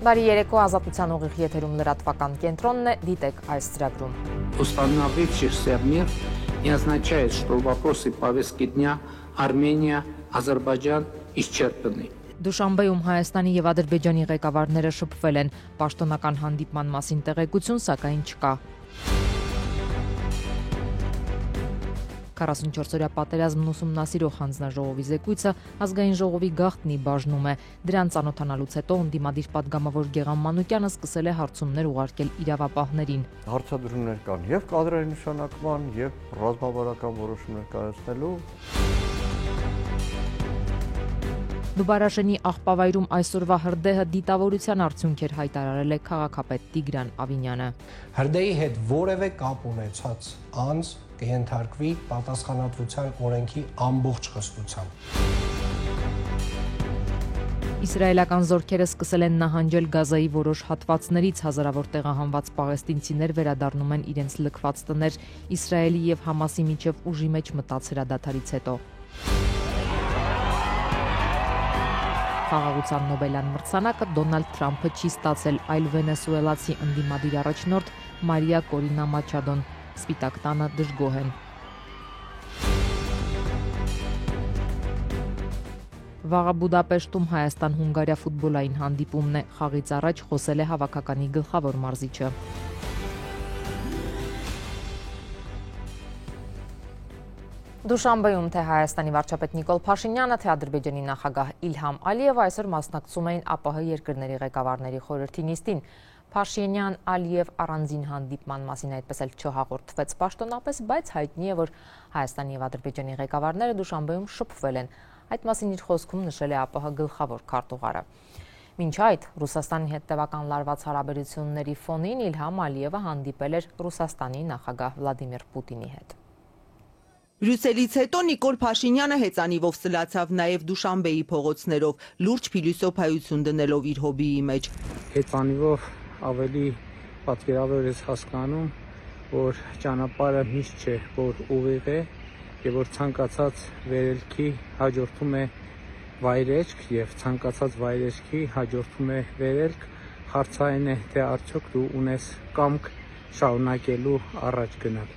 Բարի երեկո, Ազատության ուղիղ եթերում լրատվական կենտրոնն է, դիտեք այս ծրագրում։ Установившийся мир не означает, что вопросы повестки дня Армения, Азербайджан исчерпаны. Դուշանբեում Հայաստանի եւ Ադրբեջանի ղեկավարները շփվել են, պաշտոնական հանդիպման մասին տեղեկություն սակայն չկա։ 44-օրյա պատերազմն ուսումնասիրող հանձնաժողովի զեկույցը ազգային ժողովի գաղտնի բաժնում է։ Դրան ծանոթանալուց հետո ընդդիմադիր պատգամավոր Գեգամ Մանուկյանը սկսել է հարցումներ ուղարկել իրավապահներին։ Հարցադրումներ կան եւ կադրային նշանակման եւ ռազմավարական որոշումներ կայացնելու։ Դուբարաշենի աղբավայրում այսօրվա հրդեհը դիտավորության արդյունք էր հայտարարել է քաղաքապետ Տիգրան Ավինյանը։ Հրդեհի հետ որևէ կապ ունեցած անձ կենթարկվի պատասխանատվության օրենքի ամբողջ խստությամբ։ Իսրայելական զորքերը սկսել են նահանջել Գազայի որոշ հատվածներից, հազարավոր տեղահանված պաղեստինցիներ վերադառնում են իրենց լքված տներ Իսրայելի եւ Համասի միջև ուժի մեջ մտած հրադադարից հետո։ Խաղաղության Նոբելյան մրցանակը Դոնալդ Թրամփը չի ստացել, այլ վենեսուելացի ընդդիմադիր առաջնորդ Մարիա Կորինա Մաչադոն։ Սպիտակ տանը դժգոհ են։ Վաղը Բուդապեշտում Հայաստան-Հունգարիա ֆուտբոլային հանդիպումն է, խաղից առաջ խոսել է հավաքականի գլխավոր մարզիչը։ Դուշանբեում թե Հայաստանի վարչապետ Նիկոլ Փաշինյանը, թե Ադրբեջանի նախագահ Իլհամ Ալիևը այսօր մասնակցում էին ԱՊՀ երկրների ղեկավարների խորհրդի նիստին։ Փաշինյան-Ալիև առանձին հանդիպման մասին այդպես էլ չհաղորդվեց պաշտոնապես, բայց հայտնի է, որ Հայաստանի եւ Ադրբեջանի ղեկավարները Դուշանբեում շփվել են։ Այդ մասին իր խոսքում նշել է ԱՊՀ գլխավոր քարտուղարը։ Մինչ այդ Ռուսաստանի հետ տևական լարված հարաբերությունների ֆոնին Իլհամ Ալիևը հանդիպել էր Ռուսաստանի նախագահ Վլադիմիր Պուտինի հետ։ Բրյուսելից հետո Նիկոլ Փաշինյանը հեծանիվով սլացավ նաև Դուշանբեի փողոցներով, լուրջ փիլիսոփայություն դնելով իր հոբիի մեջ։ Հեծանիվով ավելի պատկերավոր ես հասկանում, որ ճանապարհը միշտ չէ, որ ուղիղ է եւ որ ցանկացած վերելքի հաջորդում է վայրեջք եւ ցանկացած վայրեջքի հաջորդում է վերելք։ Հարցային է, թե արդյոք դու ունես կամք շարունակելու առաջ գնալ։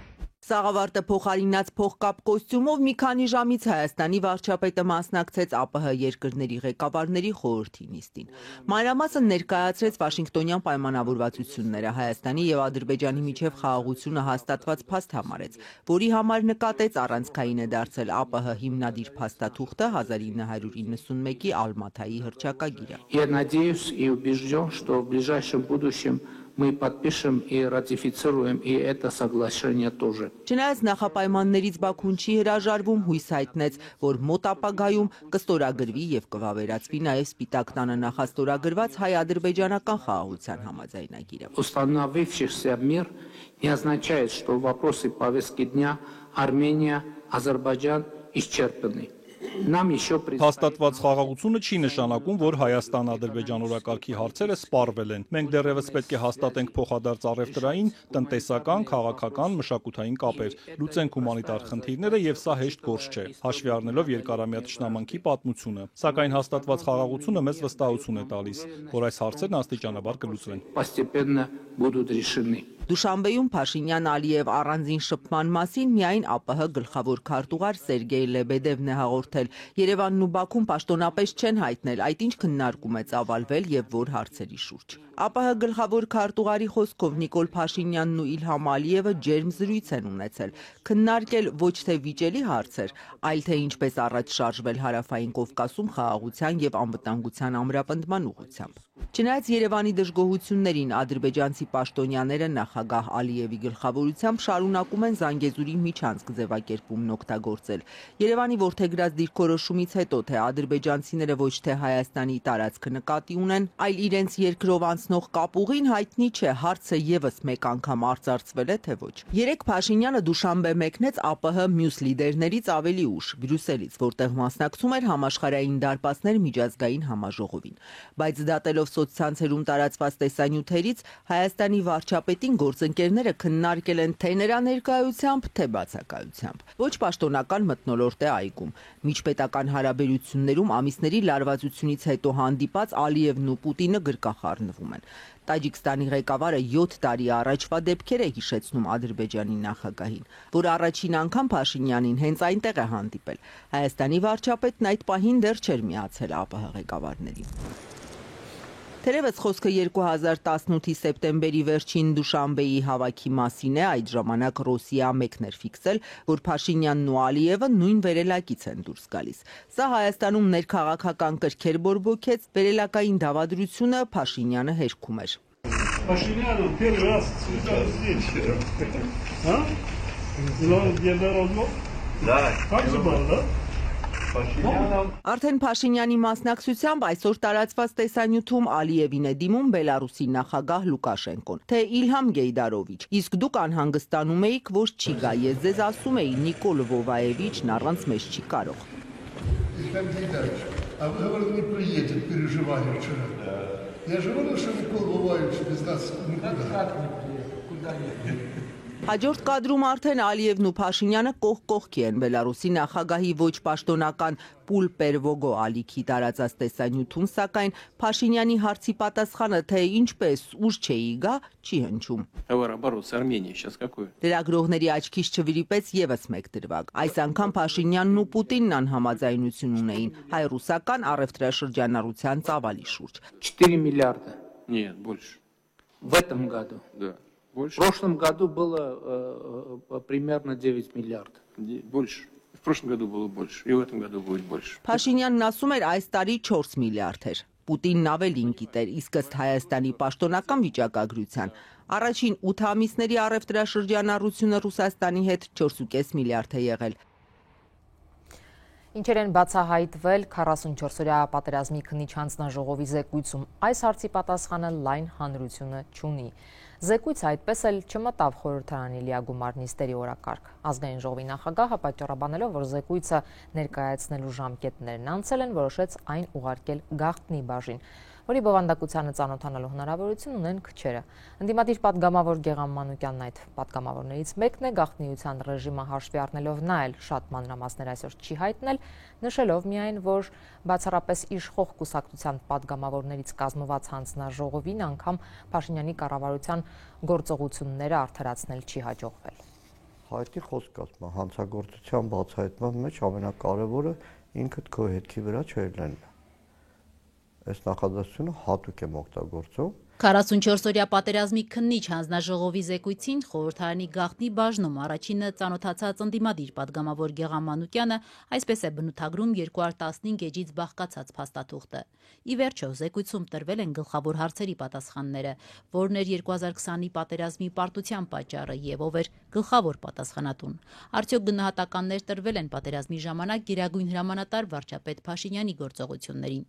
Սաղավարտը փոխարինած փողկապ կոստյումով մի քանի ժամից Հայաստանի վարչապետը մասնակցեց ԱՊՀ երկրների ղեկավարների խորհրդի նիստին։ Մանրամասն ներկայացրեց Վաշինգտոնյան պայմանավորվածությունները, Հայաստանի եւ Ադրբեջանի միջև խաղաղությունը հաստատված փաստ համարեց, որի համար նկատեց առանցքային է դարձել ԱՊՀ հիմնադիր փաստաթուղթը 1991-ի Ալմաթայի հռչակագիրը։ Я надеюсь и убежден, что в ближайшем будущем мы подпишем и ратифицируем и это соглашение тоже. Չնայած նախապայմաններից Բաքուն չի հրաժարվում, հույս հայտնեց, որ մոտ ապագայում կստորագրվի եւ կվավերացվի նաեւ Սպիտակ տանը նախաստորագրված հայ-ադրբեջանական խաղաղության համաձայնագիրը։ Установившийся мир не означает, что вопросы повестки дня Армения, Азербайджан исчерпаны. Հաստատված խաղաղությունը չի նշանակում, որ Հայաստան-Ադրբեջան օրակարգի հարցերը սպառվել են։ Մենք դեռևս պետք է հաստատենք փոխադարձ առևտրային, տնտեսական, քաղաքական, մշակութային կապեր, լուծենք հումանիտար խնդիրները եւ սա հեշտ գործ չէ, հաշվի առնելով երկարամյա թշնամանքի պատմությունը։ Սակայն հաստատված խաղաղությունը մեզ վստահություն է տալիս, որ այս հարցերն աստիճանաբար կլուծվեն։ Դուշանբեում Փաշինյան-Ալիև առանձին շփման մասին միայն ԱՊՀ գլխավոր քարտուղար Սերգեյ Լեբեդևն է հաղորդել։ Երևանն ու Բաքուն պաշտոնապես չեն հայտնել, այդ ինչ քննարկում է ծավալվել եւ որ հարցերի շուրջ։ ԱՊՀ գլխավոր քարտուղարի խոսքով Նիկոլ Փաշինյանն ու Իլհամ Ալիևը ջերմ զրույց են ունեցել, քննարկել ոչ թե վիճելի հարցեր, այլ թե ինչպես առաջ շարժվել Հարավային Կովկասում խաղաղության եւ անվտանգության ամրապնդման ուղղությամբ։ Չնայած Երևանի դժգոհություններին ադրբեջանցի պաշտոնյաները նախագահ Ալիևի գլխավորությամբ շարունակում են Զանգեզուրի միջանցք ձևակերպումն օգտագործել։ Երևանի որդեգրած դիրքորոշումից հետո թե ադրբեջանցիները ոչ թե Հայաստանի տարածքը նկատի ունեն, այլ իրենց երկրով անցնող անցնող կապուղին հայտնի չէ, հարցը եւս մեկ անգամ արծարծվել է, թե ոչ։ Երեկ Փաշինյանը Դուշանբե մեկնեց ԱՊՀ մյուս լիդերներից ավելի ուշ, Բրյուսելից, որտեղ մասնակցում էր համաշխարհային դարպասներ միջազգային համաժողովին։ Բայց դատելով սոցցանցերում տարածված տեսանյութերից, Հայաստանի վարչապետին գործընկերները քննարկել են թե նրա ներկայությամբ, թե բացակայությամբ։ Ոչ պաշտոնական մթնոլորտ է այգում։ Միջպետական հարաբերություններում ամիսների լարվածությունից հետո հանդիպած Ալիևն ու Պուտինը գրկախառնվում են։ Տաջիկստանի ղեկավարը 7 տարի առաջվա դեպքեր է հիշեցնում Ադրբեջանի նախագահին, որ առաջին անգամ Փաշինյանին հենց այնտեղ է հանդիպել։ Հայաստանի վարչապետն այդ պահին դեռ չէր միացել ԱՊՀ ղեկավարներին։ Թերևս խոսքը 2018-ի սեպտեմբերի վերջին Դուշանբեի հավաքի մասին է, այդ ժամանակ Ռոսիա մեկն էր ֆիքսել, որ Փաշինյանն ու Ալիևը նույն վերելակից են դուրս գալիս։ Սա Հայաստանում ներքաղաքական կրքեր բորբոքեց, վերելակային դավադրությունը Փաշինյանը հերքում էր։ Փաշինյանը первый раз встречался здесь. День рождения? Да. Как же было, да? Արդեն Փաշինյանի մասնակցությամբ այսօր տարածված տեսանյութում Ալիևին է դիմում Բելարուսի նախագահ Լուկաշենկոն, թե Իլհամ Գեյդարովիչ, իսկ դուք անհանգստանում էիք, որ չի գա, ես ձեզ ասում էի Նիկոլ Վովաևիչն առանց մեզ չի կարող։ Իլհամ Գեյդարովիչ, а вы говорите, не приедет, переживали вчера. Я же говорил, что Никол Воваевич без нас никуда. Как не приедет? Куда не приедет? Հաջորդ կադրում արդեն Ալիևն ու Փաշինյանը կողքի են Բելարուսի նախագահի ոչ պաշտոնական Պուլ Պերվոգո ալիքի տարածած տեսանյութում, սակայն Փաշինյանի հարցի պատասխանը, թե ինչպես ուժ չէի գա, չի հնչում։ Լրագրողների աչքից չվիրիպեց եւս մեկ դրվագ։ Այս անգամ Փաշինյանն ու Պուտինն անհամաձայնություն ունեին հայ-ռուսական առևտրաշրջանառության ծավալի շուրջ։ 4 миллиарда. Нет, больше. В этом году. Да. В прошлом году было примерно 9 миллиардов. Больше. В прошлом году было больше. И в этом году будет больше. Փաշինյանն ասում էր այս տարի 4 միլիարդ էր։ Պուտինն ավելին գիտեր, իսկ ըստ Հայաստանի պաշտոնական վիճակագրության առաջին 8 ամիսների առևտրաշրջանառությունը Ռուսաստանի հետ 4.5 միլիարդ է եղել։ Ինչեր են բացահայտվել 44-օրյա պատերազմի քննիչ հանձնաժողովի զեկույցում, այս հարցի պատասխանը լայն հանրությունը չունի։ Զեկույցը այդպես էլ չմտավ խորհրդարանի լիագումար նիստերի օրակարգ։ Ազգային ժողովի նախագահը պատճառաբանելով, որ զեկույցը ներկայացնելու ժամկետներն անցել են, որոշեց այն ուղարկել գաղտնի բաժին, որի բովանդակությանը ծանոթանալու հնարավորություն ունեն քչերը։ Ընդդիմադիր պատգամավոր Գեղամ Մանուկյանն այդ պատգամավորներից մեկն է, գաղտնիության ռեժիմը հաշվի առնելով նա էլ շատ մանրամասներ այսօր չի հայտնել, նշելով միայն, որ բացառապես իշխող կուսակցության պատգամավորներից կազմված հանձնաժողովին անգամ Փաշինյանի կառավարության գործողությունները արդարացնել չի հաջողվել։ Հայտի խոսք ասում, հանցագործության բացահայտման մեջ ամենակարևորը ինքդ քո հետքի վրա չելնելն է։ Այս նախադասությունը հատուկ եմ օգտագործում։ 44-օրյա պատերազմի քննիչ հանձնաժողովի զեկույցին խորհրդարանի գաղտնի բաժնում առաջինը ծանոթացած ընդդիմադիր պատգամավոր Գեղամ Մանուկյանը այսպես է բնութագրում 215 էջից բաղկացած փաստաթուղթը։ Ի վերջո զեկույցում տրվել են գլխավոր հարցերի պատասխանները, որն էր 2020-ի պատերազմի պարտության պատճառը եւ ով էր գլխավոր պատասխանատուն։ Արդյոք գնահատականներ տրվել են պատերազմի ժամանակ Գերագույն հրամանատար վարչապետ Փաշինյանի գործողություններին։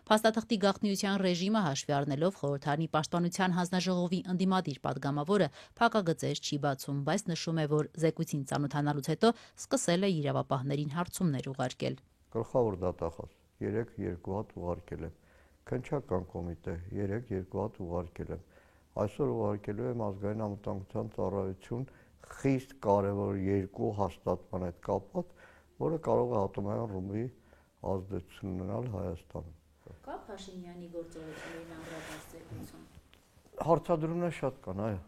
Փաստաթղթի գաղտնիության ռեժիմը հաշվի առնելով խորհրդարանի Պաշտպանության հանձնաժողովի ընդդիմադիր պատգամավորը փակագծեր չի բացում, բայց նշում է, որ զեկույցին ծանոթանալուց հետո սկսել է իրավապահներին հարցումներ ուղարկել։ Գլխավոր դատախազ 3-2 հատ ուղարկել եմ։ Քննչական կոմիտե 3-2 հատ ուղարկել եմ։ Այսօր ուղարկելու եմ ազգային անվտանգության ծառայություն խիստ կարևոր 2 հաստատման հետ կապված, որը կարող է ատոմային ռումբի ազդեցություն ունենալ Հայաստանում։ Կա Փաշինյանի գործողություններին անդրադարձ զեկույցում։ Հարցադրումներ շատ կան, այո։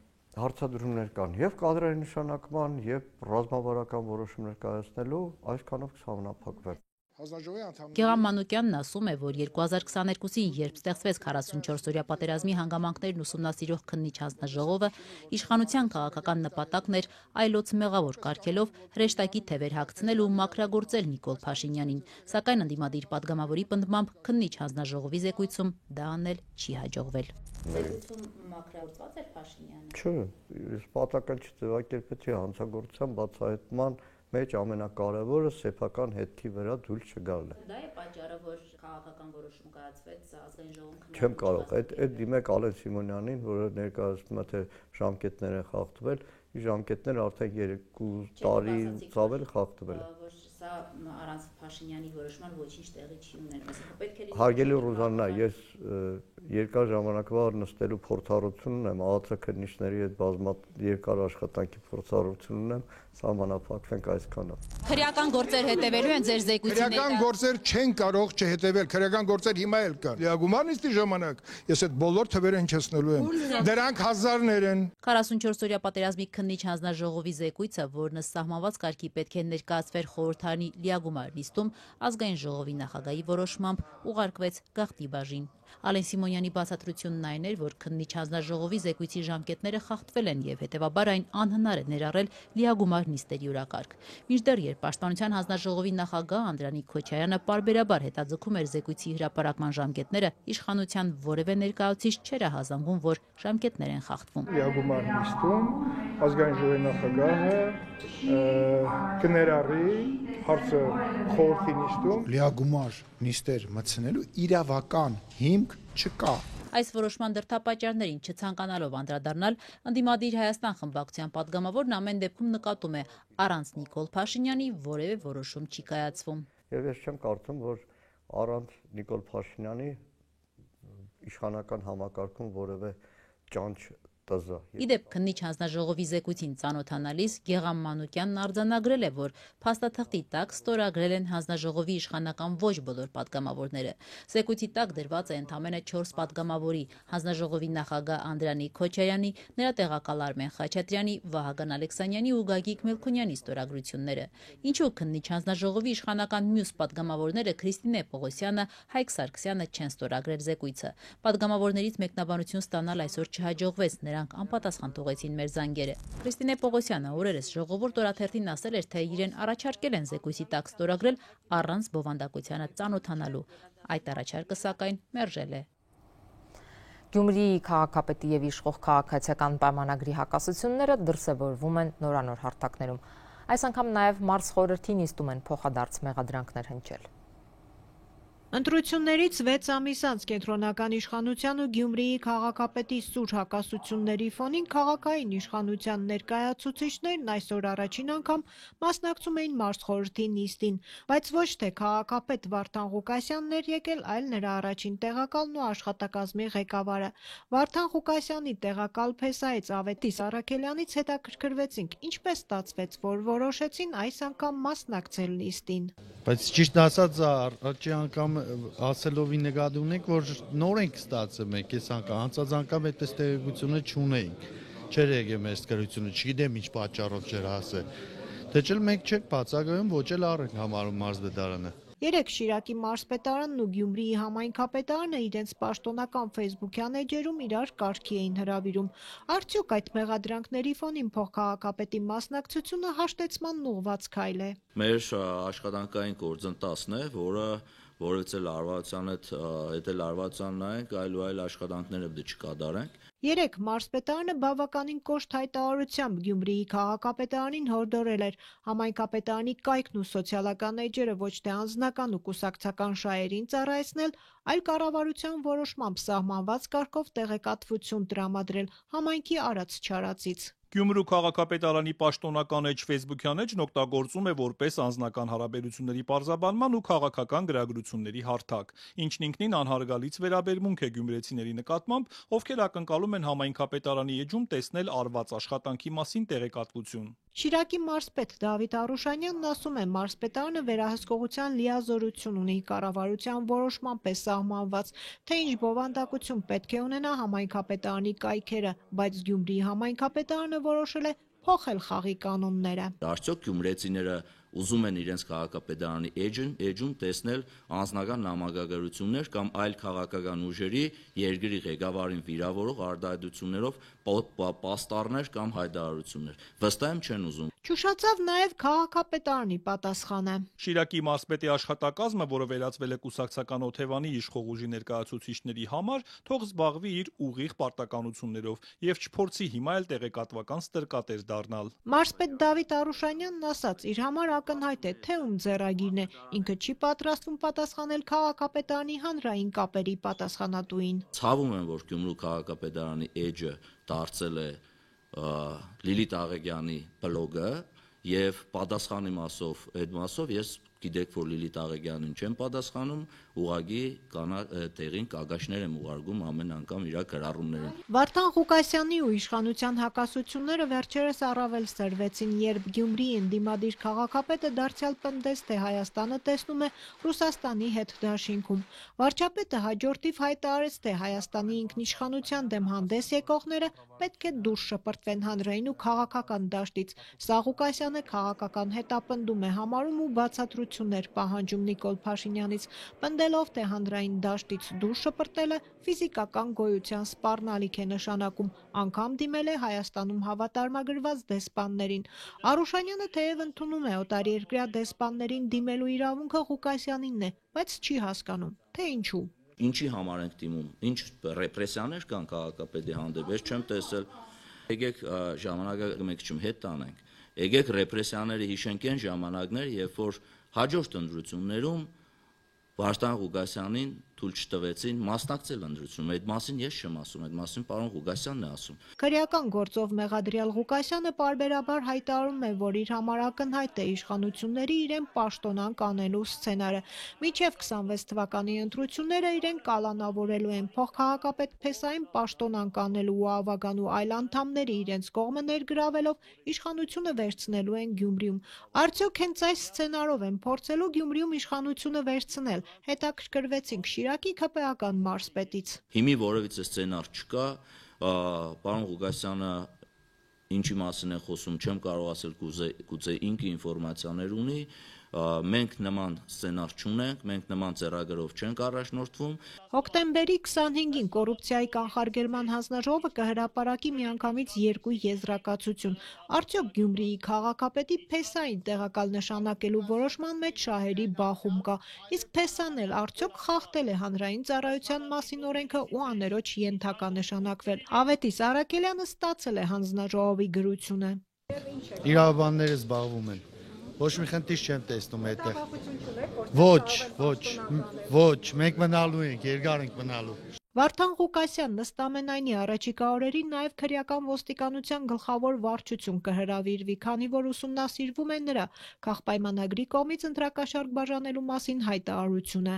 Հարցադրումներ կան եւ կադրերի նշանակման եւ ռազմավարական որոշումներ կայացնելու, այսքանով կհամապակվեմ։ Գեղամ Մանուկյանն ասում է, որ 2022-ին, երբ ստեղծվեց 44-օրյա պատերազմի հանգամանքներն ուսումնասիրող քննիչ հանձնաժողովը, իշխանության քաղաքական նպատակն էր այլոց մեղավոր կարգելով հրեշտակի թևեր հագցնել ու մաքրագործել Նիկոլ Փաշինյանին, սակայն ընդդիմադիր պատգամավորի պնդմամբ քննիչ հանձնաժողովի զեկույցում դա անել չի հաջողվել։ Զեկույցում մաքրագործված էր Փաշինյանը։ Չէ, պատական չձևակերպեցի հանցագործության բացահայտման մեջ ամենակարևորը սեփական հետքի վրա դույլ չգալն է։ Դա է պատճառը, որ քաղաքական որոշում կայացվեց ազգային ժողովում։ Չեմ կարող, այդ դիմեք Ալեն Սիմոնյանին, որը ներկայացնում է թե ժամկետներ են խախտվել, ժամկետները արդեն 2 տարի ծավել խախտվել է։ Սա առանց Փաշինյանի որոշման ոչինչ տեղի չի ունենում։ Հարգելի Ռուզաննա, ես երկար ժամանակվա նստելու փորձառություն ունեմ, ԱԱՑ քննիչների հետ երկար աշխատանքի փորձառություն ունեմ, սահմանափակվենք այսքանով։ Քրեական գործեր հետևելու են ձեր զեկույցի Քրեական գործեր չեն կարող չհետևել, քրեական գործեր հիմա էլ կան։ Լիագումար նիստի ժամանակ ես այդ բոլոր թվերը հնչեցնելու եմ։ Դրանք հազարներ են։ 44-օրյա պատերազմի քննիչ հանձնաժողովի զեկույցը, որն սահմանված կարգի պետք է ներկայացվեր խորհրդարանի լիագումար նիստում, ազգային ժողովի նախագահի որոշմամբ ուղարկվեց գաղտնի բաժին։ Ալեն Սիմոնյանի բացատրությունն այն էր, որ քննիչ հանձնաժողովի զեկույցի ժամկետները խախտվել են եւ հետեւաբար այն անհնար է ներառել լիագումար նիստերի օրակարգ։ Մինչդեռ երբ Պաշտպանության հանձնաժողովի նախագահ Անդրանիկ Քոչարյանը պարբերաբար հետաձգում էր զեկույցի հրապարակման ժամկետները, իշխանության որևէ ներկայացուցիչ չէր հազանգում, որ ժամկետներ են խախտվում։ Լիագումար նիստում ազգային ժողովի նախագահը կներառի հարցը խորհրդի նիստում։ Լիագումար նիստեր մտցնելու իրավական հիմք չկա։ Այս որոշման դրդապատճառներին չցանկանալով անդրադառնալ, ընդդիմադիր Հայաստան խմբակցության падգամավորն ամեն դեպքում նկատում է, առանց Նիկոլ Փաշինյանի որևէ որոշում չի կայացվում։ Եվ ես չեմ կարծում, որ առանց Նիկոլ Փաշինյանի իշխանական համակարգում որևէ ճանճ տզա։ Իդեպ քննիչ հանձնաժողովի զեկույցին ծանոթանալիս Գեգամ Մանուկյանն արձանագրել է, որ փաստաթղթի տակ ստորագրել են հանձնաժողովի իշխանական ոչ բոլոր падգամավորները։ Զեկույցի տակ դրված է ընդամենը 4 падգամավորի՝ հանձնաժողովի նախագահ Անդրանիկ Քոչարյանի, նրա տեղակալ Արմեն Խաչատրյանի, Վահագն Ալեքսանյանի ու Գագիկ Մելքոնյանի ստորագրությունները։ Ինչու քննիչ հանձնաժողովի իշխանական մյուս падգամավորները Քրիստինե Պողոսյանը, Հայկ Սարգսյանը չեն ստորագրել զեկույցը։ Падգամավորներից մեկնաբանություն ստանալ այսօր չհաջողվեց, նրանք անպատասխան թողեցին մեր զանգերը։ Քրիստինե Պողոսյանը օրերս Ժողովուրդ օրաթերթին ասել էր, թե իրեն առաջարկել են զեկույցի տակ ստորագրել առանց բովանդակությանը ծանոթանալու։ Այդ առաջարկը սակայն մերժել է։ Գյումրիի քաղաքապետի եւ իշխող քաղաքացիական պայմանագրի հակասությունները դրսևորվում են նորանոր հարթակներում։ Այս անգամ նաեւ մարզ խորհրդի նիստում են փոխադարձ մեղադրանքներ հնչել։ Ընտրություններից 6 ամիս անց կենտրոնական իշխանության ու Գյումրիի քաղաքապետի սուր հակասությունների ֆոնին քաղաքային իշխանության ներկայացուցիչներն այսօր առաջին անգամ մասնակցում էին մարզ խորհրդի նիստին, բայց ոչ թե քաղաքապետ Վարդան Ղուկասյանն էր եկել, այլ նրա առաջին տեղակալն ու աշխատակազմի ղեկավարը։ Վարդան Ղուկասյանի տեղակալ Փեսայից Ավետիս Արաքելյանից հետաքրքրվեցինք, ինչպես ստացվեց, որ որոշեցին այս անգամ մասնակցել նիստին։ Բայց ճիշտ ասած, առաջի անգամ ասելով նկատի ունենք, որ նոր ենք ստացել մենք այս անգամ, անցած անգամ այդպես տեղեկությունը չունեինք, չէր եկել մեր սկրությունը, չգիտեմ ինչ պատճառով չէր ասել, թե չէ մենք չենք բացակայում, ոչ էլ առ ենք համարում մարզպետարանը։ Երեք Շիրակի մարզպետարանն ու Գյումրիի համայնքապետարանը իրենց պաշտոնական ֆեյսբուքյան էջերում իրար կարգի էին հրավիրում։ Արդյոք այդ մեղադրանքների ֆոնին փոխքաղաքապետի մասնակցությունը հաշտեցման ուղղված քայլ է։ Մեր աշխատանքային գործընթացն է, որը որևէ լարվածության հետ լարվածության նայենք, այլ աշխատանքները պետք է չկատարենք։ Երեք մարզպետարանը բավականին կոշտ հայտարարությամբ Գյումրիի քաղաքապետարանին հորդորել էր համայնքապետարանի կայքն ու սոցիալական էջերը ոչ թե անձնական ու կուսակցական շահերին ծառայեցնել, այլ կառավարության որոշմամբ սահմանված կարգով տեղեկատվություն տրամադրել համայնքի արած-չարածից։ Գյումրու քաղաքապետարանի պաշտոնական էջ ֆեյսբուքյան էջն օգտագործում է որպես անձնական հարաբերությունների պարզաբանման ու քաղաքական գրագրությունների հարթակ, ինչն ինքնին անհարգալից վերաբերմունք է գյումրեցիների նկատմամբ, ովքեր ակնկալում են համայնքապետարանի էջում տեսնել արված աշխատանքի մասին տեղեկատվություն։ Շիրակի մարզպետ Դավիթ Արուշանյանն ասում է, մարզպետարանը վերահսկողության լիազորություն ունի կառավարության որոշմամբ է սահմանված, թե ինչ բովանդակություն պետք է ունենա համայնքապետարանի կայքերը, բայց Գյումրիի համայնքապետարանը որոշել է փոխել խաղի կանոնները։ Արդյոք գյումրեցիները ուզում են իրենց քաղաքապետարանի էջում տեսնել անձնական նամակագրություններ կամ այլ քաղաքական ուժերի երկրի ղեկավարին վիրավորող արտահայտություններով պաստառներ կամ հայտարարություններ։ Վստահ եմ չեն ուզում։ Ճուշացավ նաև քաղաքապետարանի պատասխանը։ Շիրակի մարզպետի աշխատակազմը, որը վերածվել է կուսակցական Օթևանի իշխող ուժի ներկայացուցիչների համար, թող զբաղվի իր ուղիղ պարտականություններով եւ չփորձի հիմա էլ տեղեկատվական ստրկատեր դառնալ։ Մարզպետ Դավիթ Արուշանյանն ասաց, իր համար ակնհայտ է, թե ում ձեռագիրն է, ինքը չի պատրաստվում պատասխանել քաղաքապետարանի հանրային կապերի պատասխանատուին։ Ցավում եմ, որ Գյումրու քաղաքապետարանի էջը դարձել է Լիլիթ Աղեգյանի բլոգը եւ պատասխանի այդ մասով ես գիտեք, որ Լիլիթ Աղեգյանին չեմ պատասխանում, ուղղակի տեղին կագաշներ եմ ուղարկում ամեն անգամ իր գրառումներին։ Վարդան Ղուկասյանի ու իշխանության հակասությունները վերջերս առավել սրվեցին, երբ Գյումրիի ընդդիմադիր քաղաքապետը դարձյալ պնդեց, թե Հայաստանը տեսնում է Ռուսաստանի հետ դաշինքում։ Վարչապետը հաջորդիվ հայտարարեց, թե Հայաստանի ինքնիշխանության դեմ հանդես եկողները պետք է դուրս շպրտվեն հանրային ու քաղաքական դաշտից։ Սա Ղուկասյանը քաղաքական հետապնդում է համարում ու բացատրություններ պահանջում Նիկոլ Փաշինյանից, պնդելով, թե հանրային դաշտից դուրս շպրտելը ֆիզիկական գոյության սպառնալիք է նշանակում, անգամ դիմել է Հայաստանում հավատարմագրված դեսպաններին։ Արուշանյանը թեև ընդունում է օտարերկրյա դեսպաններին դիմելու իրավունքը Ղուկասյանինն է, բայց չի հասկանում, թե ինչու։ Ինչի համար ենք դիմում, ինչ ռեպրեսիաներ կան քաղաքապետի հանդեպ, ես չեմ տեսել։ Եկեք ժամանակը մեկ չմ հետ տանենք։ Եկեք ռեպրեսիաները հիշենք այն ժամանակներ, երբ որ հաջորդ ընտրություններում Վարդան Ղուկասյանին թույլ չտվեցին մասնակցել ընտրությունում։ Այդ մասին ես չեմ ասում, այդ մասին պարոն Ղուկասյանն է ասում։ Քրեական գործով մեղադրյալ Ղուկասյանը պարբերաբար հայտարարում է, որ իր համար ակնհայտ է իշխանությունների իրեն պաշտոնանկ անելու սցենարը։ Մինչև 26 թվականի ընտրությունները իրեն կալանավորելու են փոխքաղաքապետ Փեսային պաշտոնանկ անելու ու ավագան ու այլ անդամների իրենց կողմը ներգրավելով իշխանությունը վերցնելու են Գյումրիում։ Արդյոք հենց այս սցենարով են փորձելու Գյումրիում իշխանությունը վերցնել։ Հետաքրքրվեցինք Շիրակի ՔՊԱ-ական մարզպետից։ Հիմի որևիցե սցենար չկա, պարոն Ղուկասյանը ինչի մասին է խոսում, չեմ կարող ասել, գուցե ինքը ինֆորմացիաներ ունի, մենք նման սցենար չունենք, մենք նման ծրագրով չենք առաջնորդվում։ Հոկտեմբերի 25-ին կոռուպցիայի կանխարգելման հանձնաժողովը կհրապարակի միանգամից 2 եզրակացություն։ Արդյոք Գյումրիի քաղաքապետի Փեսային տեղակալ նշանակելու որոշման մեջ շահերի բախում կա, իսկ Փեսան էլ արդյոք խախտել է հանրային ծառայության մասին օրենքը ու աներոջ ենթակա նշանակվել։ Ավետիս Արաքելյանը ստացել է հանձնաժողովի գրությունը։ Իրավաբանները զբաղվում են։ Ոչ մի խնդիր չեմ տեսնում այդտեղ։ Ոչ, մենք մնալու ենք, երկար ենք մնալու։ Վարդան Ղուկասյանն ըստ ամենայնի առաջիկա օրերին նաև քրեական ոստիկանության գլխավոր վարչություն կհրավիրվի, քանի որ ուսումնասիրվում է նրա քաղբայմանագրի կողմից ընտրակաշառք բաժանելու մասին հայտարարությունը։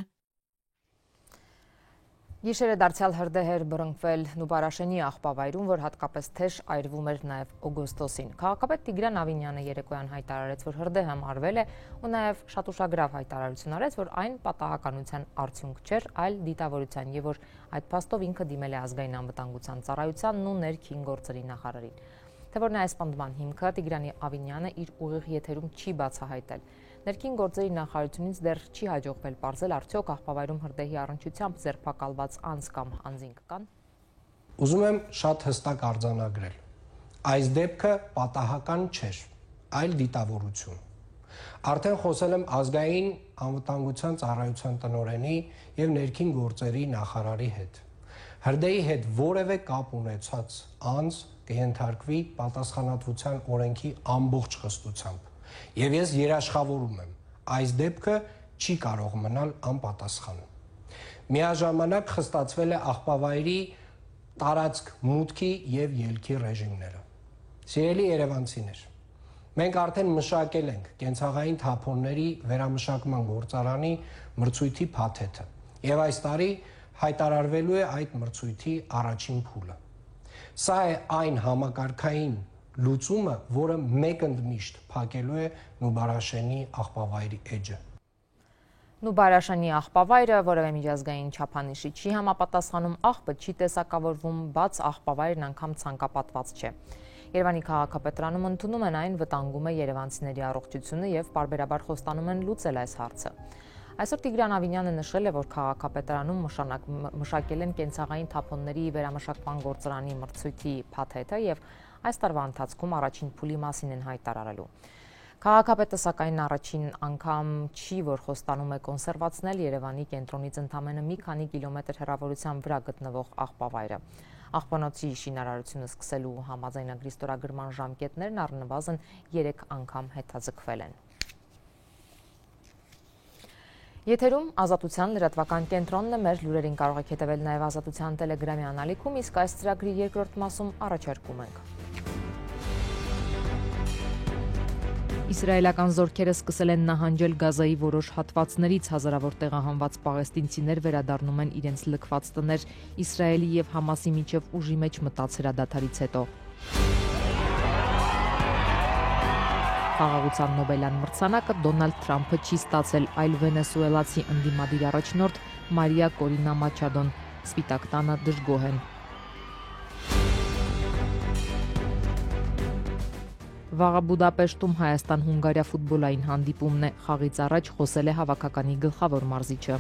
Գիշերը դարձյալ հրդեհ էր բռնկվել Նուբարաշենի աղբավայրում, որ հատկապես թեժ այրվում էր նաև օգոստոսին։ Քաղաքապետ Տիգրան Ավինյանը երեկոյան հայտարարեց, որ հրդեհը մարվել է ու նաև շատ ուշագրավ հայտարարություն արեց, որ այն պատահականության արդյունք չէր, այլ դիտավորության եւ որ այդ փաստով ինքը դիմել է ազգային անվտանգության ծառայությանն ու ներքին գործերի նախարարին։ Թե որն է այս պնդման հիմքը, Տիգրանի Ավինյանը իր ուղիղ եթերում չի բացահայտել։ Ներքին գործերի նախարարությունից դեռ չի հաջողվել պարզել արդյոք աղբավայրում հրդեհի առնչությամբ ձերբակալված անձ կամ անձինք կան։ Ուզում եմ շատ հստակ արձանագրել։ Այս դեպքը պատահական չէր, այլ դիտավորություն։ Արդեն խոսել եմ ազգային անվտանգության ծառայության տնօրենի եւ ներքին գործերի նախարարի հետ։ Հրդեհի հետ որևէ կապ ունեցած անձ կենթարկվի պատասխանատվության օրենքի ամբողջ խստությամբ։ Եվ ես երաշխավորում եմ, այս դեպքը չի կարող մնալ անպատասխան։ Միաժամանակ խստացվել է աղբավայրի տարածք մուտքի եւ ելքի ռեժիմները։ Սիրելի երևանցիներ, մենք արդեն մշակել ենք կենցաղային թափոնների վերամշակման գործարանի մրցույթի փաթեթը եւ այս տարի հայտարարվելու է այդ մրցույթի առաջին փուլը։ Սա է այն համակարգային լուծումը, որը մեկընդմիշտ փակելու է Նուբարաշենի աղբավայրի էջը։ Նուբարաշենի աղբավայրը որևէ միջազգային չափանիշի չի համապատասխանում, աղբը չի տեսակավորվում, բաց աղբավայրն անգամ ցանկապատված չէ։ Երևանի քաղաքապետարանում ընդունում են այն, վտանգում է երևանցիների առողջությունը եւ պարբերաբար խոստանում են լուծել այս հարցը։ Այսօր Տիգրան Ավինյանը նշել է, որ քաղաքապետարանում մշակել են կենցաղային թափոնների վերամշակման գործարանի մրցույթի փաթեթը եւ այս տարվա ընթացքում առաջին փուլի մասին են հայտարարելու։ Քաղաքապետը սակայն առաջին անգամ չի, որ խոստանում է կոնսերվացնել Երևանի կենտրոնից ընդամենը մի քանի կիլոմետր հեռավորության վրա գտնվող աղբավայրը։ Աղբանոցի շինարարությունը սկսելու համաձայնագրի ստորագրման ժամկետներն առնվազն 3 անգամ հետաձգվել են։ Եթերում Ազատության լրատվական կենտրոնն է, մեր լուրերին կարող եք հետևել նաև Ազատության տելեգրամի անալիքում, իսկ այս ծրագրի երկրորդ մասում առաջարկում ենք։ Իսրայելական զորքերը սկսել են նահանջել Գազայի որոշ հատվածներից, հազարավոր տեղահանված պաղեստինցիներ վերադառնում են իրենց լքված տներ Իսրայելի եւ Համասի միջև ուժի մեջ մտած հրադադարից հետո։ Խաղաղության Նոբելյան մրցանակը Դոնալդ Թրամփը չի ստացել, այլ վենեսուելացի ընդդիմադիր առաջնորդ Մարիա Կորինա Մաչադոն, Սպիտակ տանը դժգոհ են։ Վաղը Բուդապեշտում Հայաստան-Հունգարիա ֆուտբոլային հանդիպումն է, խաղից առաջ խոսել է հավաքականի գլխավոր մարզիչը։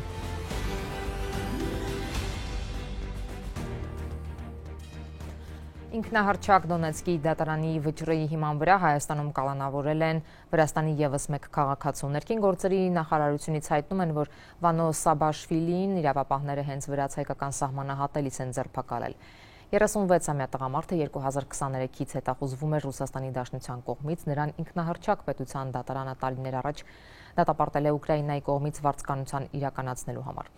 Ինքնահռչակ Դոնեցկի դատարանի վճռի հիման վրա Հայաստանում կալանավորել են Վրաստանի ևս մեկ քաղաքացու։ Ներքին գործերի նախարարությունից հայտնում են, որ Վանո Սաբաշվիլին իրավապահները հենց վրաց հայկական սահմանը հատելիս են ձերբակալել։ 36-ամյա տղամարդը 2023-ից հետախուզվում էր Ռուսաստանի Դաշնության կողմից, նրան ինքնահռչակ պետության դատարանը տարիներ առաջ դատապարտել է Ուկրաինայի կողմից վարձկանության իրականացնելու համար։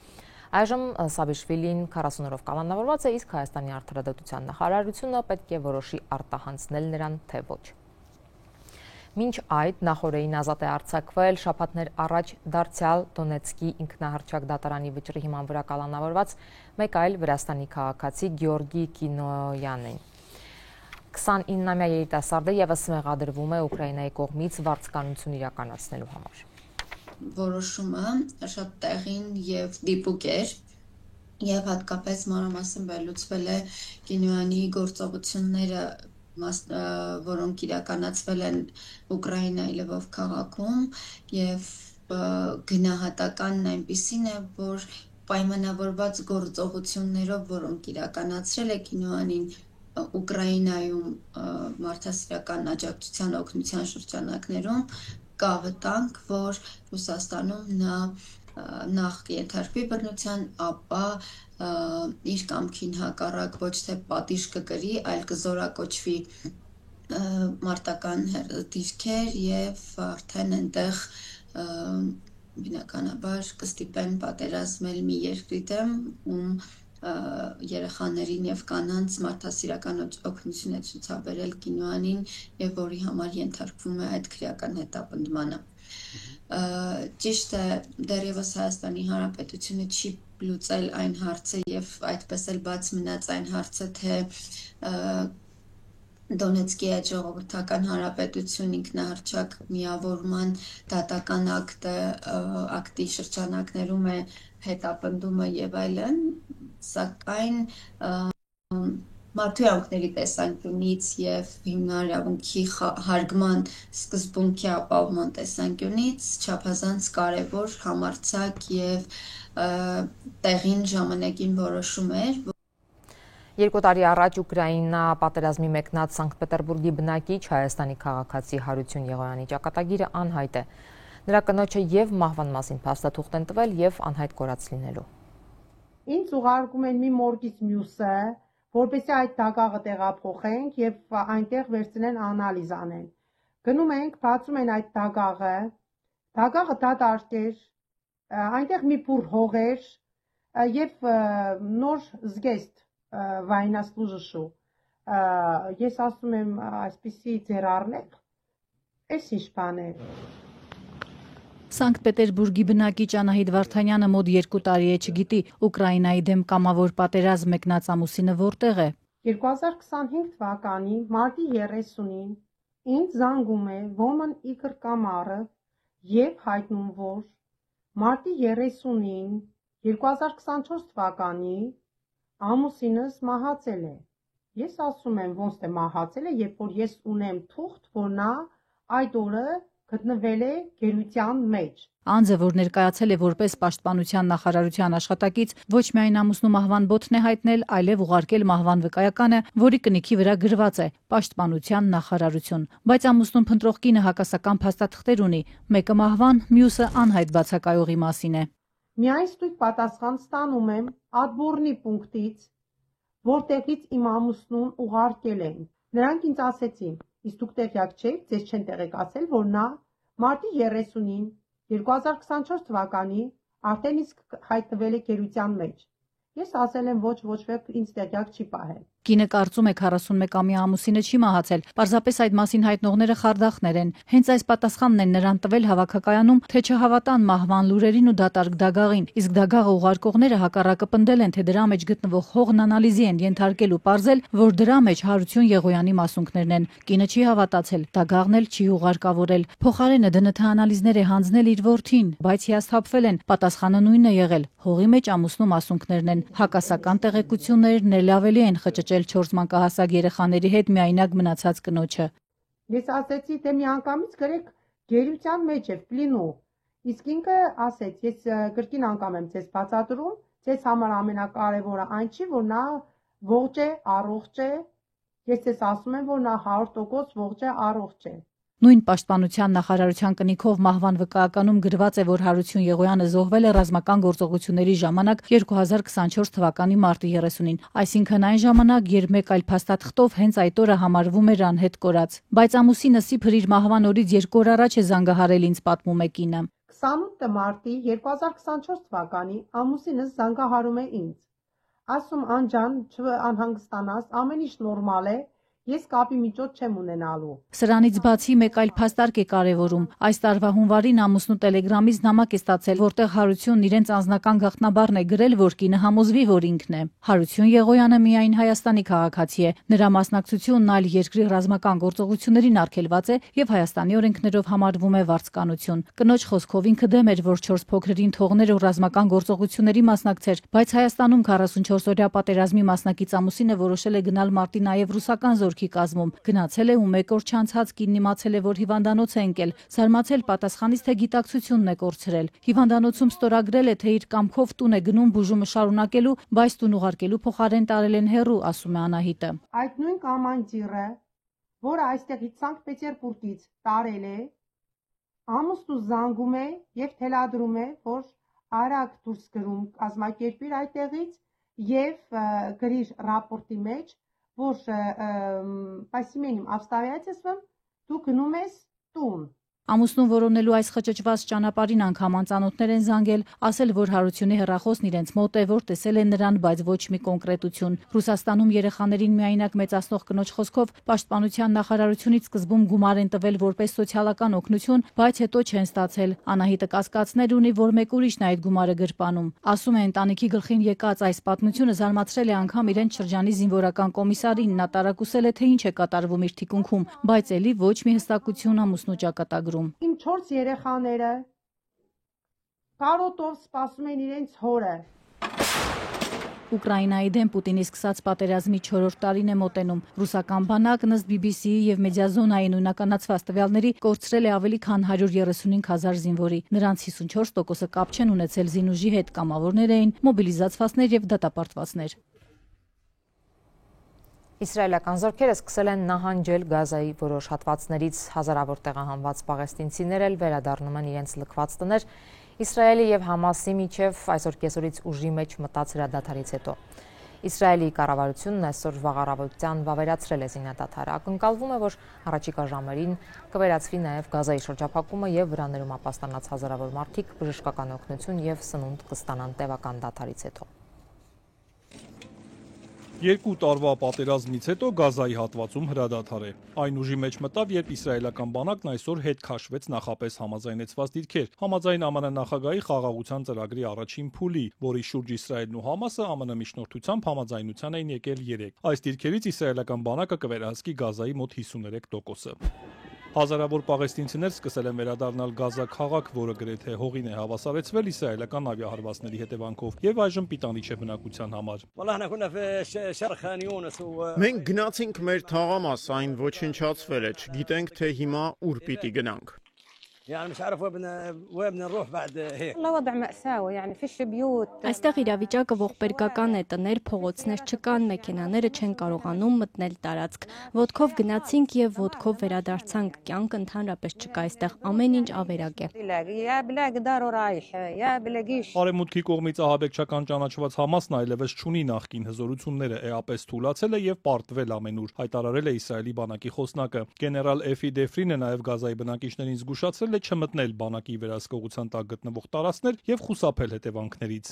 Այժմ Սաբիշվիլին 40 օրով կալանավորված է, իսկ Հայաստանի արդարադատության նախարարությունը պետք է որոշի արտահանձնել նրան, թե ոչ։ Մինչ այդ նախորդին ազատ է արձակվել շաբաթներ առաջ դարձյալ Դոնեցկի ինքնահռչակ դատարանի վճռի հիման վրա կալանավորված մեկ այլ Վրաստանի քաղաքացի Գեորգի Կինոյանին։ 29-ամյա երիտասարդը ևս մեղադրվում է Ուկրաինայի կողմից վարձկանություն իրականացնելու համար։ Որոշումը շատ տեղին եւ դիպուկ էր եւ հատկապես մանրամասն վերլուծվել է Կինոյանի գործողությունները, որոնք իրականացվել են Ուկրաինայի Լվով քաղաքում եւ գնահատականն այնպիսին է, որ պայմանավորված գործողություններով, որոնք իրականացրել է Կինոյանին Ուկրաինայում մարդասիրական աջակցության օգնության շրջանակներում, կա վտանգ, որ Ռուսաստանում նա նախ ենթարկվի բռնության, ապա իր կամքին հակառակ ոչ թե պատիժ կկրի, այլ կզորակոչվի մարտական դիրքեր եւ արդեն այնտեղ բնականաբար կստիպեն պատերազմել մի երկրի դեմ, ում երեխաներին եւ կանանց մարդասիրական օգնություն է ցուցաբերել Կինոյանին եւ որի համար ենթարկվում է այդ քրեական հետապնդմանը։ Ճիշտ է, դեռևս Հայաստանի Հանրապետությունը չի լուծել այն հարցը եւ այդպես էլ բաց մնաց այն հարցը, թե Դոնեցկի այդ ժողովրդական հանրապետություն ինքնահռչակ միավորման դատական ակտի շրջանակներում է հետապնդումը եւ այլն, սակայն մարդու իրավունքների տեսանկյունից եւ հիմնարավունքի հարգման սկզբունքի ապահովման տեսանկյունից չափազանց կարեւոր համարձակ եւ տեղին ժամանակին որոշում էր։ 2 տարի առաջ Ուկրաինա պատերազմի մեկնած Սանկտ Պետերբուրգի բնակիչ Հայաստանի քաղաքացի Հարություն Եղոյանի ճակատագիրը անհայտ է։ Նրա կնոջը եւ մահվան մասին փաստաթուղթ են տվել եւ անհայտ կորած լինելու։ Ինձ ուղարկում են մի մորգից մյուսը, որպեսզի այդ դագաղը տեղափոխենք եւ այնտեղ վերցնեն անալիզ անեն։ Գնում ենք, բացում են այդ դագաղը դատարկ էր, այնտեղ մի փուր հող էր եւ նոր զգեստ վայնասլուժշու։ Ես ասում եմ, այսպիսի ձեր առնեք, էս ինչ բան է։ Սանկտ Պետերբուրգի բնակիչ Անահիտ Վարդանյանը մոտ 2 տարի է չգիտի Ուկրաինայի դեմ կամավոր պատերազմ մեկնած ամուսինը որտեղ է։ 2025 թվականի մարտի 30-ին ինձ զանգում է Woman Igor Կամարը եւ հայտնում, որ մարտի 30-ին 2024 թվականի ամուսինս մահացել է Ես ասում եմ ոնց թե մահացել է, երբ որ ես ունեմ թուղթ, որ նա այդ օրը գտնվել է գերության մեջ։ Անձը, որ ներկայացել է որպես Պաշտպանության նախարարության աշխատակից, ոչ միայն ամուսնու մահվան բոթն է հայտնել, այլև ուղարկել մահվան վկայականը, որի կնիքի վրա գրված է Պաշտպանության նախարարություն։ Բայց ամուսնուն փնտրող կինը հակասական փաստաթղթեր ունի, մեկը մահվան, մյուսը անհայտ բացակայողի մասին է։ Միայն ստույգ պատասխան ստանում եմ ադբորնի պունկտից, որտեղից իմ ամուսնուն ուղարկել են։ Նրանք ինձ ասեցին, իսկ դուք տեղյակ չեք, ձեզ չեն տեղեկացել, որ նա մարտի 30-ին 2024 թվականի արդեն իսկ հայտնվել է գերության մեջ։ Ես ասել եմ ոչ ոք ինձ տեղյակ չի պահել։ Կինը կարծում է 41-ամյա ամուսինը չի մահացել, պարզապես այդ մասին հայտնողները խարդախներ են։ Հենց այս պատասխանն են նրան տվել հավաքակայանում, թե չհավատան մահվան լուրերին ու դատարկ դագաղին, իսկ դագաղը ուղարկողները հակառակը պնդել են, թե դրա մեջ գտնվող հողն անալիզի են ենթարկել ու պարզել, որ դրա մեջ Հարություն Եղոյանի մասունքներն են։ Կինը չի հավատացել, դագաղն էլ չի ուղարկավորել։ Փոխարենը ԴՆԹ անալիզներ է հանձնել իր որդին, բայց հիասթափվել են, պատասխանը նույնն է եղել, հողի մեջ ամուսնու մասունքներն են։ Հակասական տեղեկություններն էլ ավելի են խճճել 4 մանկահասակ երեխաների հետ միայնակ մնացած կնոջը։ Ես ասեցի, թե միանգամից գրեք գերության մեջ է պլինու։ Իսկ ինքը ասեց, ես կրկին անգամ եմ ձեզ բացատրում, ձեզ համար ամենակարևորը այն չի, որ նա ողջ է, առողջ է։ Ես ձեզ ասում եմ, որ նա 100% ողջ է, առողջ է։ Նույն Պաշտպանության նախարարության կնիքով մահվան վկայականում գրված է, որ Հարություն Եղոյանը զոհվել է ռազմական գործողությունների ժամանակ 2024 թվականի մարտի 30-ին, այսինքն այն ժամանակ, երբ մեկ այլ փաստաթղթով հենց այդ օրը համարվում էր անհետ կորած։ Բայց ամուսինս իբր իր մահվան օրից 2 օր առաջ է զանգահարել ինձ, պատմում է կինը։ 28 մարտի 2024 թվականի ամուսինս զանգահարում է ինձ։ Ասում անջան, չանհանգստանաս, ամեն ինչ նորմալ է։ Ես կապի միջոց չեմ ունենալու։ Սրանից բացի մեկ այլ փաստարկ է կարևորում։ Այս տարվա հունվարին ամուսնու տելեգրամից նամակ է ստացել, որտեղ Հարությունն իրենց անձնական գաղտնաբառն է գրել, որ կինը համոզվի, որ ինքն է։ Հարություն Եղոյանը միայն Հայաստանի քաղաքացի է։ Նրա մասնակցությունն այլ երկրի ռազմական գործողություններին արգելված է եւ Հայաստանի օրենքներով համարվում է վարձկանություն։ Կնոջ խոսքով ինքը դեմ էր, որ 4 փոքրերին թողներ ու ռազմական գործողությունների մասնակցեր, բայց Հայաստանում 44-օրյա պատերազմի մասնակից ամուսինը որոշել է գնալ մարտի նաեւ ռուսական զորքի կազմում, գնացել է ու 1 օր չանցած կինն իմացել է, որ հիվանդանոց է ընկել, զարմացել պատասխանից, թե գիտակցությունն է կորցրել։ Հիվանդանոցում ստորագրել է, թե իր կամքով տուն է գնում բուժումը շարունակելու, բայց տուն ուղարկելու փոխարեն տարել են հեռու, ասում է Անահիտը։ Այդ նույն կամանդիրը, որը այստեղից Սանկտ Պետերբուրգից տարել է, ամուսնու զանգում է եւ թելադրում է, որ արագ դուրս գրում կազմակերպիր այդտեղից եւ գրիր ռապորտի մեջ, որ պասիմենիմ ավստավիացիասվեմ դու գնում ես տուն։ Ամուսնուն որոնելու այս խճճված ճանապարհին անգամ անծանոթներ են զանգել, ասել, որ Հարությունի հեռախոսն իրենց մոտ է, որ տեսել են նրան, բայց ոչ մի կոնկրետություն։ Ռուսաստանում երեխաներին միայնակ մեծացնող կնոջ խոսքով Պաշտպանության նախարարությունից սկզբում գումար են տվել որպես սոցիալական օգնություն, բայց հետո չեն ստացել։ Անահիտը կասկածներ ունի, որ մեկ ուրիշն է այդ գումարը գրպանում։ Ասում է, ընտանիքի գլխին եկած այս պատմությունը զարմացրել է անգամ իրենց շրջանի զինվորական կոմիսարին, նա տարակուսել է, թե ինչ է կատարվում իր թիկունքում, բայց ելի ոչ մի հստակություն ամուսնու ճակատագրում։ Իմ 4 երեխաները կարոտով սպասում են իրենց հորը։ Ուկրաինայի դեմ Պուտինի սկսած պատերազմի 4-րդ տարին է մոտենում։ Ռուսական բանակն ըստ BBC-ի եւ Մեդիազոնայի նույնականացված տվյալների կորցրել է ավելի քան 135,000 զինվորի։ Նրանց 54%-ը կապ չեն ունեցել զինուժի հետ, կամավորներ էին, մոբիլիզացվածներ եւ դատապարտվածներ։ Իսրայելական զորքերը սկսել են նահանջել Գազայի որոշ հատվածներից, հազարավոր տեղահանված պաղեստինցիներ էլ վերադառնում են իրենց լքված տներ Իսրայելի եւ Համասի միջև այսօր կեսօրից ուժի մեջ մտած հրադադարից հետո։ Իսրայելի կառավարությունն այսօր վաղ առավոտյան վավերացրել է զինադադարը։ Ակնկալվում է, որ առաջիկա ժամերին կվերացվի նաեւ Գազայի շրջափակումը եւ վրաներում ապաստանած հազարավոր մարդիկ բժշկական օգնություն եւ սնունդ կստանան տևական դադարից հետո։ 2 տարվա պատերազմից հետո Գազայի հատվածում հրադադար է։ Այն ուժի մեջ մտավ, երբ իսրայելական բանակն այսօր հետ քաշվեց նախապես համաձայնեցված դիրքեր, համաձայն ԱՄՆ նախագահի խաղաղության ծրագրի առաջին փուլի, որի շուրջ Իսրայելն ու Համասը ԱՄՆ միջնորդությամբ համաձայնության էին եկել 3։ Այս դիրքերից իսրայելական բանակը կվերահսկի Գազայի մոտ 53%-ը։ Հազարավոր պաղեստինցիներ սկսել են վերադառնալ Գազա քաղաք, որը գրեթե հողին է հավասարեցվել իսրայելական ավիահարվածների հետևանքով եւ այժմ պիտանի չէ բնակության համար։ Մենք գնացինք մեր թաղամաս, այն ոչնչացվել է, չգիտենք թե հիմա ուր պիտի գնանք։ Այստեղ իրավիճակը ողբերգական է, տներ, փողոցներ չկան, մեքենաները չեն կարողանում մտնել տարածք։ Ոտքով գնացինք եւ ոտքով վերադարձանք, կյանք ընդհանրապես չկա, այստեղ ամեն ինչ ավերակ է։ Արևմուտքի կողմից ահաբեկչական ճանաչված Համասն այլևս չունի նախկին հզորությունները, էապես թուլացել է եւ պարտվել ամենուր, հայտարարել է Իսրայելի բանակի խոսնակը։ Գեներալ Էֆի Դեֆրինը նաեւ Գազայի բնակիչներին զգուշացրել է չմտնել բանակի վերահսկողության տակ գտնվող տարածքներ եւ խուսափել հետևանքներից։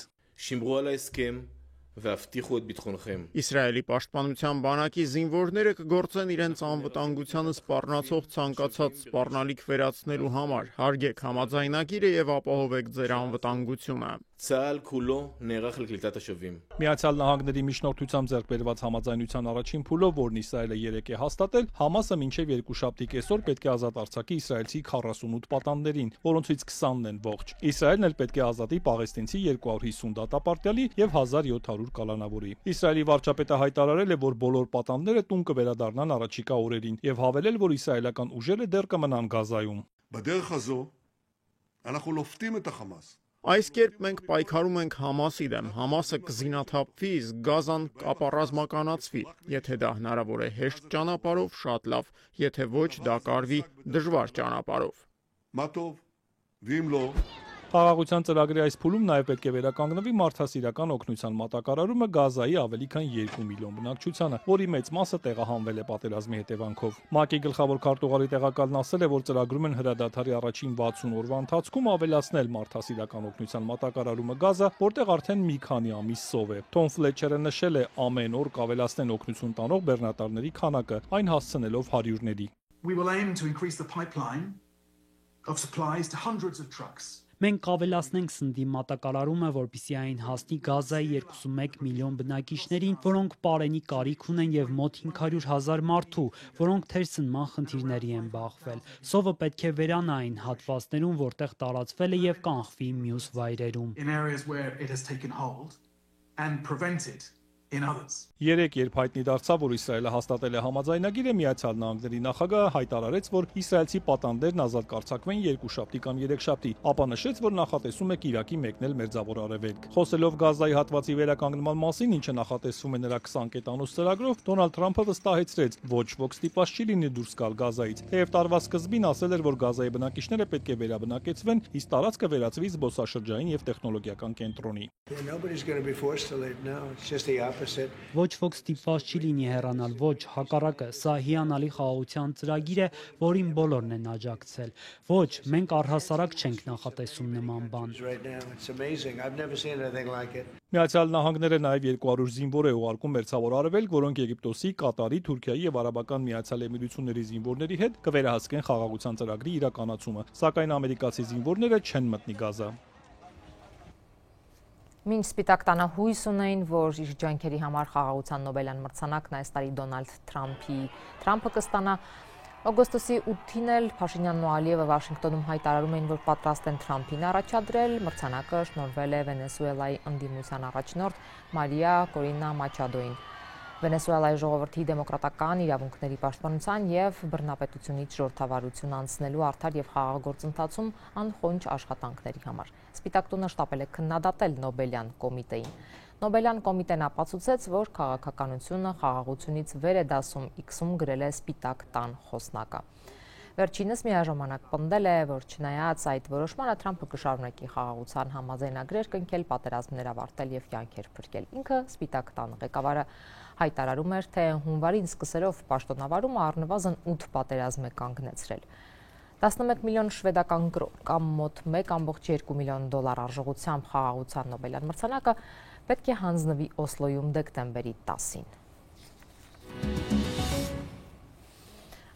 Իսրայելի պաշտպանության բանակի զինվորները կգործեն իրենց անվտանգությանը սպառնացող ցանկացած սպառնալիք վերացնելու համար։ Հարգեք համաձայնագիրը եւ ապահովեք ձեր անվտանգությունը։ Միացյալ Նահանգների միջնորդությամբ ձեռք բերված համաձայնության առաջին փուլով, որն Իսրայելը երեկ է հաստատել, Համասը մինչև երկուշաբթի կեսօր պետք է ազատ արձակի իսրայելցի 48 պատանդներին, որոնցից 20-ն են ողջ։ Իսրայելն էլ պետք է ազատի պաղեստինցի 250 դատապարտյալի եւ 1700 կալանավորի։ Իսրայելի վարչապետը հայտարարել է, որ բոլոր պատանդները տուն կվերադառնան առաջիկա օրերին եւ հավելել, որ իսրայելական ուժերը դեռ կմնան Գազայում։ Այս կերպ մենք պայքարում ենք Համասի դեմ, Համասը կզինաթափվի, իսկ Գազան կապառազմականացվի, եթե դա հնարավոր է հեշտ ճանապարհով, շատ լավ, եթե ոչ, դա կարվի դժվար ճանապարհով։ Խաղաղության ծրագրի այս փուլում նաև պետք է վերականգնվի մարդասիրական օգնության մատակարարումը Գազայի ավելի քան 2 միլիոն բնակչությանը, որի մեծ մասը տեղահանվել է պատերազմի հետևանքով։ ՄԱԿ-ի գլխավոր քարտուղարի տեղակալն ասել է, որ ծրագրում են հրադադարի առաջին 60 օրվա ընթացքում ավելացնել մարդասիրական օգնության մատակարարումը Գազա, որտեղ արդեն մի քանի ամիս սով է։ Թոմ Ֆլեչերը նշել է, ամեն օր կավելացնեն օգնություն տանող բեռնատարների քանակը, այն հասցնելով հարյուրների։ Մենք կավելացնենք սննդի մատակարարումը, որպեսզի այն հասնի Գազայի 21 միլիոն բնակիչներին, որոնք պարենի կարիք ունեն եւ մոտ 500,000 մարդու, որոնք թերսնման խնդիրների են բախվել։ Սովը պետք է վերանա այն հատվածներում, որտեղ տարածվել է եւ կանխվի մյուս վայրերում։ Երեկ, երբ հայտնի դարձավ, որ Իսրայելը հաստատել է համաձայնագիրը, Միացյալ Նահանգների նախագահը հայտարարեց, որ իսրայելցի պատանդերն ազատ կարձակվեն երկուշաբթի կամ երեքշաբթի, ապա նշեց, որ նախատեսում է Կիրակի մեկնել Մերձավոր Արևելք։ Խոսելով Գազայի հատվածի վերականգնման մասին, ինչը նախատեսվում է նրա 20 կետանոց ծրագրով, Դոնալդ Թրամփը վստահեցրեց, ոչ ոք ստիպված չի լինի դուրս գալ Գազայից։ Թեև տարվա սկզբին ասել էր, որ Գազայի բնակիչները պետք է վերաբնակեցվեն, իսկ տարածքը վերածվի զբոսաշրջային եւ տեխնոլոգիական կենտրոնի։ Ոչ ոք ստիպված չի լինի հեռանալ, ոչ, հակառակը, սա հիանալի խաղաղության ծրագիր է, որին բոլորն են աջակցել։ Ոչ, մենք առհասարակ չենք նախատեսում նման բան։ Միացյալ Նահանգները նաև 200 զինվոր է ուղարկում Մերձավոր Արևելք, որոնք Եգիպտոսի, Կատարի, Թուրքիայի եւ Արաբական Միացյալ Էմիրությունների զինվորների հետ կվերահսկեն խաղաղության ծրագրի իրականացումը, սակայն ամերիկացի զինվորները չեն մտնի Գազա։ Մինչ Սպիտակ տանը հույս ունեին, որ իր ջանքերի համար խաղաղության Նոբելյան մրցանակն այս տարի Դոնալդ Թրամփը կստանա, օգոստոսի 8-ին էլ Փաշինյանն ու Ալիևը Վաշինգտոնում հայտարարում էին, որ պատրաստ են Թրամփին առաջադրել, մրցանակը շնորհվել է Վենեսուելայի ընդդիմության առաջնորդ Մարիա Կորինա Մաչադոին։ Վենեսուելայի ժողովրդի դեմոկրատական իրավունքների պաշտպանության եւ բռնապետությունից ժողովրդավարություն անցնելու արդար եւ խաղաղ գործընթացում անխոնջ աշխատանքների համար։ Սպիտակ տունը շտապել է քննադատել Նոբելյան կոմիտեին։ Նոբելյան կոմիտեն ապացուցեց, որ քաղաքականությունը խաղաղությունից վեր է դասում X-ում գրել է Սպիտակ տան խոսնակը։ Վերջինս միաժամանակ պնդել է, որ չնայած այդ որոշմանը Թրամփը կշարունակի խաղաղության համաձայնագրեր կնքել, պատերազմներ ավարտել եւ կյանքեր փրկել։ Ինքը Սպիտակ տան ղեկավարը հայտարարում էր, թե հունվարին սկսելով պաշտոնավարումը առնվազն 8 պատերազմ է կանգնեցրել։ 11 միլիոն շվեդական կրոն կամ մոտ 1.2 միլիոն դոլար արժողությամբ խաղաղության Նոբելյան մրցանակը պետք է հանձնվի Օսլոյում դեկտեմբերի 10-ին։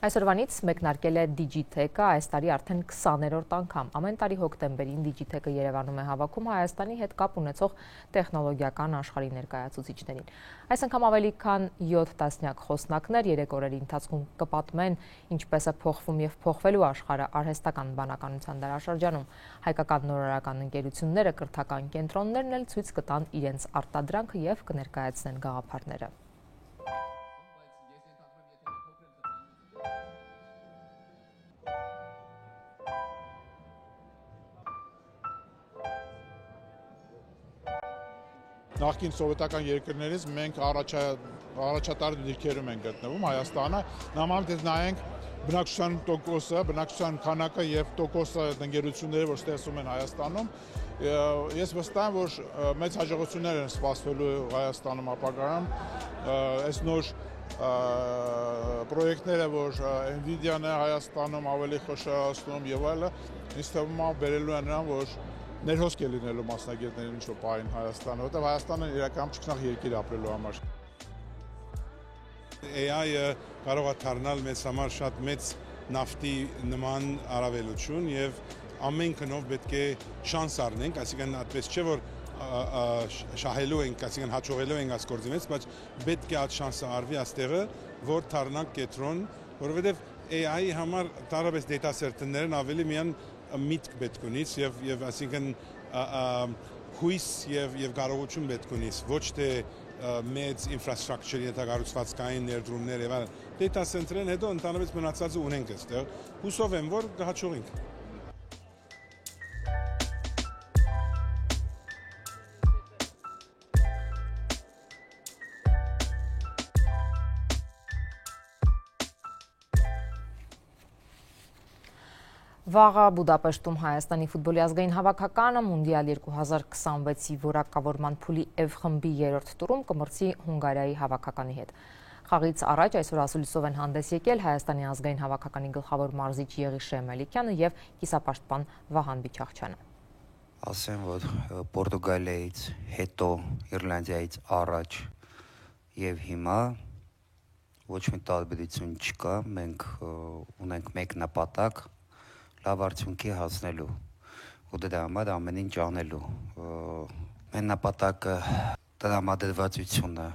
Այսօրվանից մեկնարկել է Digitech-ը, այս տարի արդեն 20-րդ անգամ։ Ամեն տարի հոկտեմբերին Digitech-ը Երևանում է հավաքում Հայաստանի հետ կապ ունեցող տեխնոլոգիական աշխարհի ներկայացուցիչներին։ Այս անգամ ավելի քան 7 տասնյակ խոսնակներ 3 օրերի ընթացքում կպատմեն, ինչպես է փոխվում եւ փոխվելու աշխարհը արհեստական բանականության դարաշրջանում։ Հայկական նորարարական ընկերությունները, կրթական կենտրոններն էլ ցույց կտան իրենց արտադրանքը եւ կներկայացնեն գաղափարները։ Նախկին սովետական երկրներից մենք առաջատար դիրքերում ենք գտնվում Հայաստանը, նմանապես նայենք բնակչության տոկոսը, բնակչության քանակը եւ տոկոսը ընկերությունների, որ ստեղծում են Հայաստանում, ես վստահ եմ, որ մեծ հաջողություններ են սպասվելու Հայաստանում ապագայում, այս նոր պրոյեկտները, որ Nvidia-ն է Հայաստանում ավելի խոշորացնում եւ այլը, ինձ թվում է բերելու են նրան, որ ներհոսք է լինելու մասնագետներին ինչ-որ պահին Հայաստանը, որտեղ Հայաստանը իրականում չկնախ երկիր ապրելու համար։ AI-ը կարող է դառնալ մեզ համար շատ մեծ նավթի նման առավելություն եւ ամեն կնով պետք է շանս առնենք, այսինքն այդպես չէ որ շահելու ենք, այսինքն հաջողելու ենք այս գործի մեջ, բայց պետք է այդ շանսը արվի այստեղը, որ դառնանք կենտրոն, որովհետեւ AI-ի համար դարաբես data center-ներն ավելի միան միտք պետք ունից եւ այսինքն հույս եւ կարողություն պետք ունից ոչ թե մեծ ինֆրաստրուկտուր ենթակառուցվածքային ներդրումներ եւ այլն data center-ն հետո ընդհանրապես մնացածը ունենք այստեղ հուսով եմ որ կհաջողենք Վաղը Բուդապեշտում Հայաստանի ֆուտբոլի ազգային հավաքականը Մունդիալ 2026-ի որակավորման փուլի F խմբի 3-րդ տուրում կմրցի Հունգարիայի հավաքականի հետ։ Խաղից առաջ այսօր ասուլիսով են հանդես եկել Հայաստանի ազգային հավաքականի գլխավոր մարզիչ Եղիշե Մելիքյանը եւ կիսապաշտպան Վահան Բիչախչյանը։ Ասեմ, որ Պորտուգալիայից հետո Իռլանդիայից առաջ եւ հիմա ոչ մի տարբերություն չկա, մենք ունենք մեկ նպատակ լավ արդյունքի հասնելու ու դրա համար ամեն ինչ անելու մեր նպատակը տրամադրվածությունը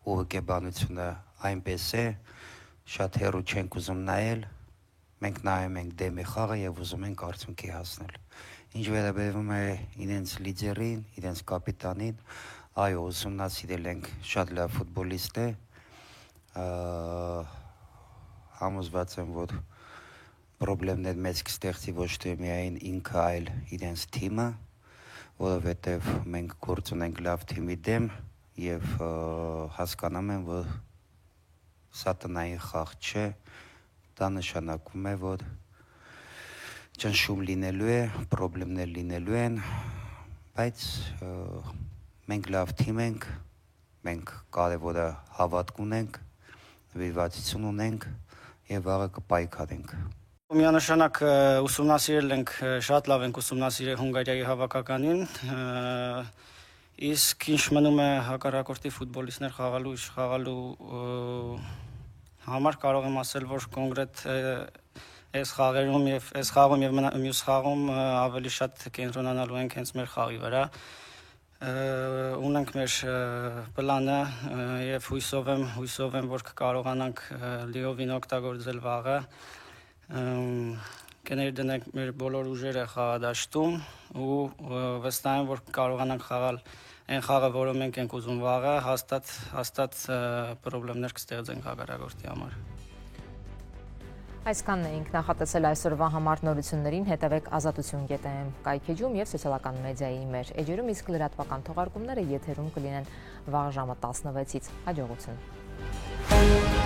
ու հոգեբանությունը այնպես է շատ հեռու չենք ուզում նայել մենք նայում ենք դեմի խաղը եւ ուզում ենք արդյունքի հասնել ինչ վերաբերում է իրենց լիդերին իրենց կապիտանին այո ուսումնասիրել ենք շատ լավ ֆուտբոլիստ է համոզված եմ որ Պրոբլեմներ մեծ կստեղծի ոչ թե միայն ինքը, այլ իրենց թիմը, որովհետև մենք գործ ունենք լավ թիմի դեմ եւ հասկանում եմ, որ սա տնային խաղ չէ, դա նշանակում է, որ ճնշում լինելու է, պրոբլեմներ լինելու են, բայց մենք լավ թիմ ենք, մենք կարևորը հավատք ունենք, վիրվածություն ունենք եւ վաղը կպայքարենք։ Միանշանակ ուսումնասիրել ենք, շատ լավ ենք ուսումնասիրել Հունգարիայի հավաքականին, իսկ ինչ մնում է հակառակորդի ֆուտբոլիստներ խաղալու համար կարող եմ ասել, որ կոնկրետ այս խաղերում եւ այս խաղում եւ մյուս խաղում ավելի շատ կենտրոնանալու ենք հենց մեր խաղի վրա։ Ունենք մեր պլանը եւ հույսով եմ, որ կկարողանանք լիովին օգտագործել վաղը։ Կներդնենք մեր բոլոր ուժերը խաղադաշտում ու վստահ եմ, որ կարողանանք խաղալ այն խաղը, որը մենք ենք ուզում վաղը, հաստատ պրոբլեմներ կստեղծենք հակառակորդի համար։ Այսքանն էինք նախատեսել այսօրվա համար նորություններին, հետևեք ազատություն.am կայքեջում եւ սոցիալական մեդիայի մեր էջերում, իսկ լրատվական թողարկումները եթերում կլինեն վաղ ժամը 16-ից։ Հաջողություն։